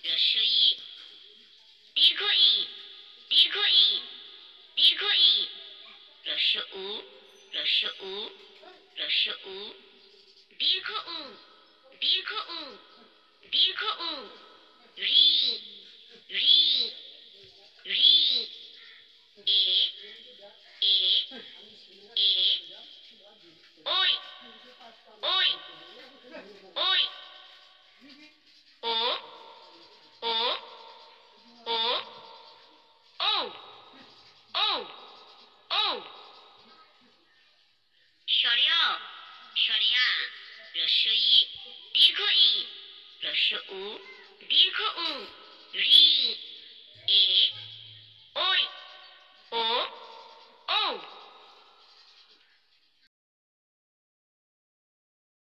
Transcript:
রস্বই দীর্ঘ ই দীর্ঘ ই দীর্ঘ ই রস্য উ রস্য উ রস্য উ দীর্ঘ উ দীর্ঘ উ দীর্ঘ উ রি রি রি এ এ এ ওই ওই ওই ও ও ও ও ও ও সরিয়া সরিয়া রস্বই দীর্ঘ ই রস্য উ দীর্ঘ উ রি